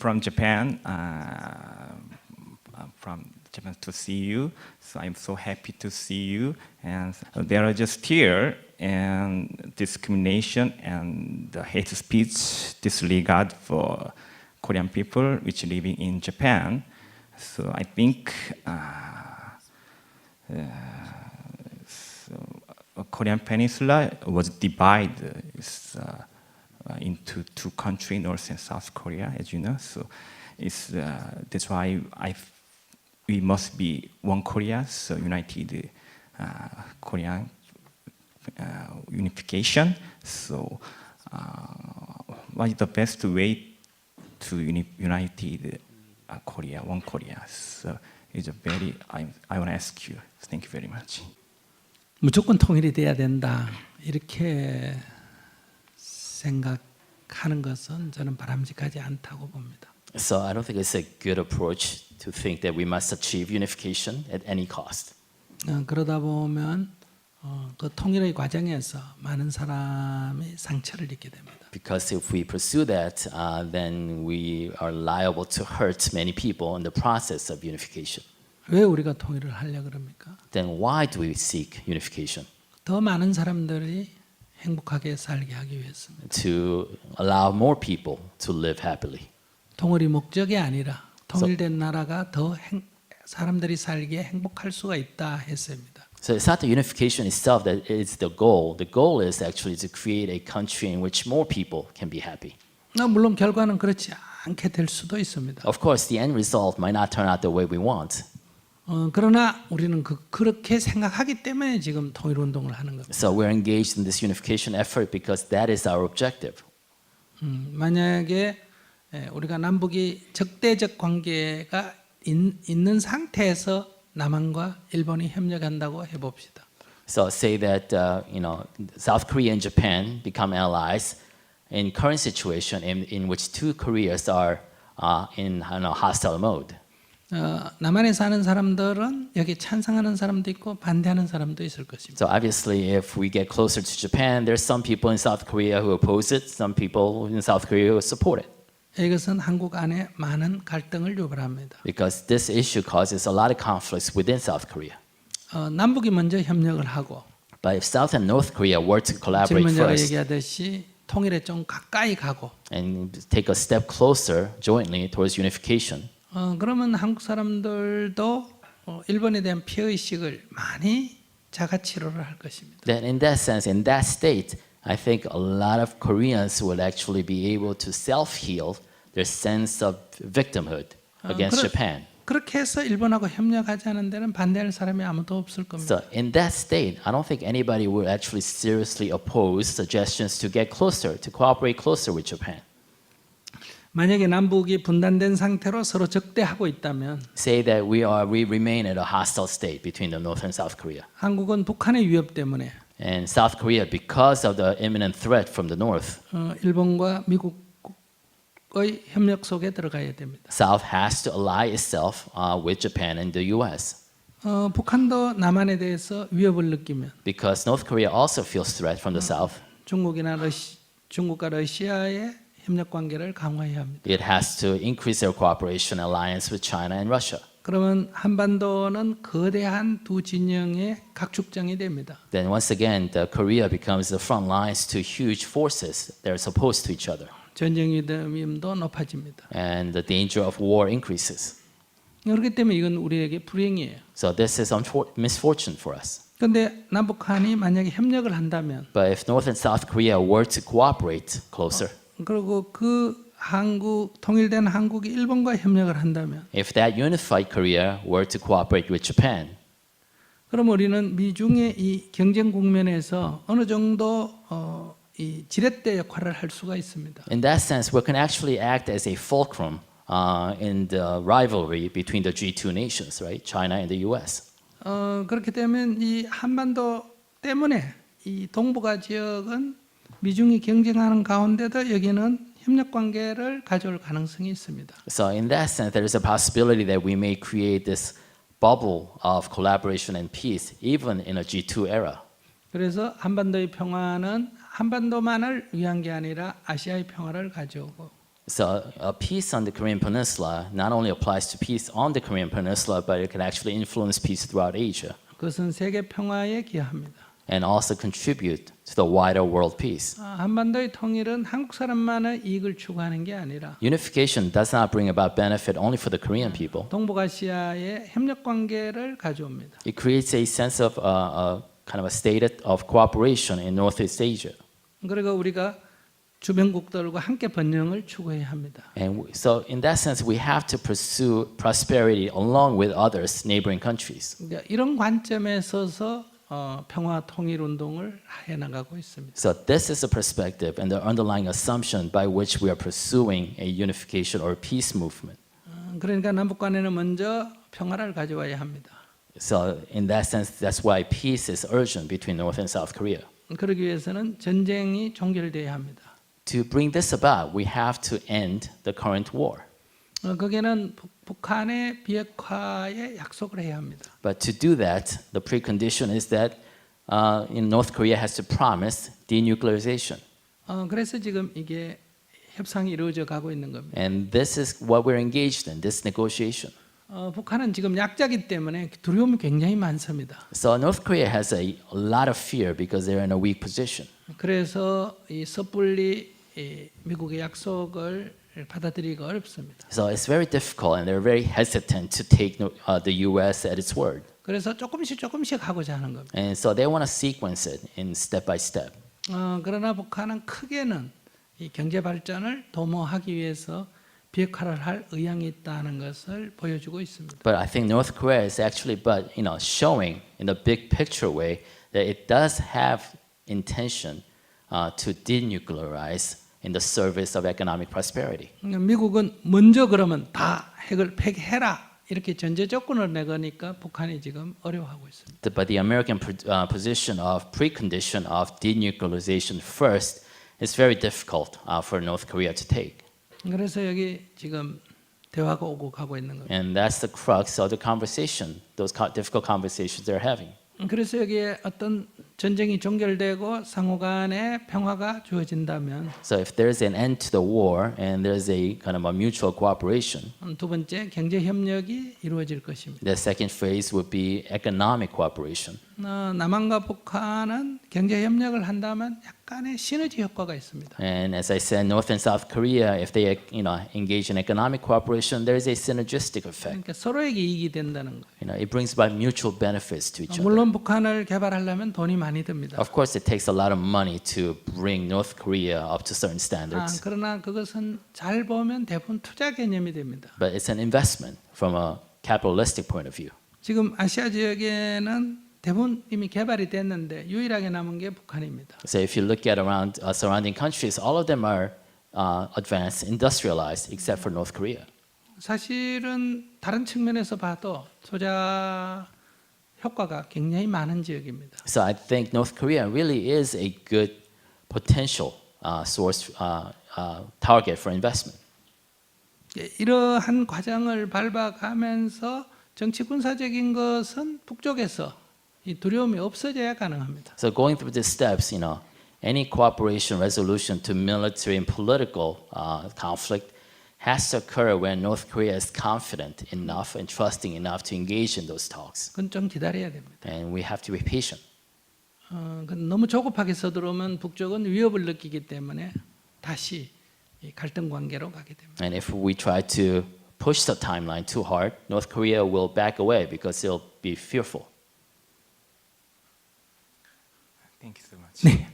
from Japan. From Japan to see you, so I'm so happy to see you. And there are just here and discrimination and the hate speech, disregard for Korean people which living in Japan. So I think Korean Peninsula was divided into two countries, North and South Korea, as you know. So that's why we must be one Korea, so united Korean unification. So what is the best way to united Korea, one Korea? So it's a very, I want to ask you. Thank you very much. 무조건 통일이 돼야 된다 이렇게 생각하는 것은 저는 바람직하지 않다고 봅니다. So I don't think it's a good approach to think that we must achieve unification at any cost. 그러다 보면 그 통일의 과정에서 많은 사람이 상처를 입게 됩니다. Because if we pursue that, then we are liable to hurt many people in the process of unification. 왜 우리가 통일을 하려 그럽니까? Then why do we seek unification? 더 많은 사람들이 행복하게 살게 하기 위해서입니다. To allow more people to live happily. 통일이 목적이 아니라 통일된 나라가 더 사람들이 살기에 행복할 수가 있다 했습니다. So it's not the unification itself that is the goal. The goal is actually to create a country in which more people can be happy. 물론 결과는 그렇지 않게 될 수도 있습니다. Of course, the end result might not turn out the way we want. 그러나 우리는 그렇게 생각하기 때문에 지금 통일 운동을 하는 겁니다. So we're engaged in this unification effort because that is our objective. 만약에 우리가 남북이 적대적 관계가 있는 상태에서 남한과 일본이 협력한다고 해봅시다. So say that South Korea and Japan become allies in current situation in which two Koreas are in hostile mode. 남한에 사는 사람들은 여기 찬성하는 사람도 있고 반대하는 사람도 있을 것입니다. So obviously, if we get closer to Japan, there's some people in South Korea who oppose it, some people in South Korea who support it. 이것은 한국 안에 많은 갈등을 유발합니다. Because this issue causes a lot of conflicts within South Korea. 남북이 먼저 협력을 하고 But if South and North Korea were to 지금 collaborate 제가 first 얘기하듯이 통일에 좀 가까이 가고 and take a step closer jointly towards unification, 그러면 한국 사람들도 일본에 대한 피해의식을 많이 자가치료를 할 것입니다. then in that sense, in that state, I think a lot of Koreans would actually be able to self-heal their sense of victimhood against Japan. 그렇게 해서 일본하고 협력하지 않은 데는 반대할 사람이 아무도 없을 겁니다. So in that state, I don't think anybody would actually seriously oppose suggestions to get closer, to cooperate closer with Japan. 만약에 남북이 분단된 상태로 서로 적대하고 있다면 Say that we remain at a hostile state between the North and South Korea. 한국은 북한의 위협 때문에 And South Korea, because of the imminent threat from the North, 일본과 미국의 협력 속에 들어가야 됩니다. South has to ally itself with Japan and the U.S. 북한도 남한에 대해서 위협을 느끼면 Because North Korea also feels threat from the South. 중국과 러시아의 협력 관계를 강화해야 합니다. It has to increase their cooperation alliance with China and Russia. 그러면 한반도는 거대한 두 진영의 각축장이 됩니다. Then once again, Korea becomes the front lines to huge forces that are opposed to each other. 전쟁 위험도 높아집니다. And the danger of war increases. 그렇기 때문에 이건 우리에게 불행이에요. So this is misfortune for us. 그런데 남북한이 만약에 협력을 한다면, But if North and South Korea were to cooperate closer, 그리고 통일된 한국이 일본과 협력을 한다면, if that unified Korea were to cooperate with Japan, 그럼 우리는 미중의 이 경쟁 국면에서 어느 정도 이 지렛대 역할을 할 수가 있습니다. in that sense, we can actually act as a fulcrum in the rivalry between the G2 nations, right? China and the U.S. 그렇게 되면 이 한반도 때문에 이 동북아 지역은 미중이 경쟁하는 가운데도 여기는 협력 관계를 가져올 가능성이 있습니다. So in that sense, there is a possibility that we may create this bubble of collaboration and peace, even in a G2 era. 그래서 한반도의 평화는 한반도만을 위한 게 아니라 아시아의 평화를 가져오고 So peace on the Korean Peninsula not only applies to peace on the Korean Peninsula, but it can actually influence peace throughout Asia 그것은 세계 평화에 기여합니다. and also contribute to the wider world peace. 한반도의 통일은 한국 사람만의 이익을 추구하는 게 아니라 Unification does not bring about benefit only for the Korean people. 동북아시아의 협력 관계를 가져옵니다. It creates a sense of kind of a state of cooperation in Northeast Asia. 그리고 우리가 주변국들과 함께 번영을 추구해야 합니다. And so in that sense, we have to pursue prosperity along with others, neighboring countries. 이런 관점에 서서 평화 통일 운동을 해 나가고 있습니다. So this is a perspective and the underlying assumption by which we are pursuing a unification or peace movement. 그러니까 남북 간에는 먼저 평화를 가져와야 합니다. So in that sense, that's why peace is urgent between North and South Korea. 그러기 위해서는 전쟁이 종결돼야 합니다. To bring this about, we have to end the current war. 거기에는 북한의 비핵화에 약속을 해야 합니다. But to do that, the precondition is that in North Korea has to promise denuclearization. 그래서 지금 이게 협상이 이루어져 가고 있는 겁니다. And this is what we're engaged in, this negotiation. 북한은 지금 약자기 때문에 두려움이 굉장히 많습니다. So North Korea has a lot of fear because they're in a weak position. 그래서 이 섣불리 미국의 약속을 받아들이기가 어렵습니다. So it's very difficult and they're very hesitant to take the US at its word. 그래서 조금씩 하고자 하는 겁니다. And so they want to sequence it in step by step. 그러나 북한은 크게는 이 경제 발전을 도모하기 위해서 비핵화를 할 의향이 있다는 것을 보여주고 있습니다. But I think North Korea is actually showing in the big picture way that it does have intention to denuclearize in the service of economic prosperity. 미국은 먼저 그러면 다 핵을 폐기해라 이렇게 전제 조건을 내거니까 북한이 지금 어려워하고 있습니다. But the American position of precondition of denuclearization first is very difficult for North Korea to take. 그래서 여기 지금 대화가 오고 가고 있는 겁니다. And that's the crux of the conversation, those difficult conversations they're having. 그래서 여기에 어떤 전쟁이 종결되고 상호간의 평화가 주어진다면 So if there's an end to the war and there's a kind of a mutual cooperation, 두 번째 경제 협력이 이루어질 것입니다. the second phase would be economic cooperation. 남한과 북한은 경제 협력을 한다면 약간의 시너지 효과가 있습니다. And as I said, North and South Korea, if they engage in economic cooperation, there is a synergistic effect. 그러니까 서로에게 이익이 된다는 거예요. It brings about mutual benefits to each other. 물론 북한을 개발하려면 돈이 많이 듭니다. Of course, it takes a lot of money to bring North Korea up to certain standards. 그러나 그것은 잘 보면 대부분 투자 개념이 됩니다. But it's an investment from a capitalistic point of view. 지금 아시아 지역에는 대부분 이미 개발이 됐는데 유일하게 남은 게 북한입니다. So if you look at around surrounding countries, all of them are advanced, industrialized, except for North Korea. 사실은 다른 측면에서 봐도 투자 효과가 굉장히 많은 지역입니다. So I think North Korea really is a good potential source target for investment. 이러한 과정을 밟아가면서 정치 군사적인 것은 북쪽에서 이 두려움이 없어져야 가능합니다. So going through these steps, any cooperation resolution to military and political conflict has to occur when North Korea is confident enough and trusting enough to engage in those talks. 그건 좀 기다려야 됩니다. And we have to be patient. 너무 조급하게 서두르면 북쪽은 위협을 느끼기 때문에 다시 이 갈등 관계로 가게 됩니다. And if we try to push the timeline too hard, North Korea will back away because it'll be fearful. Thank you so much. 네.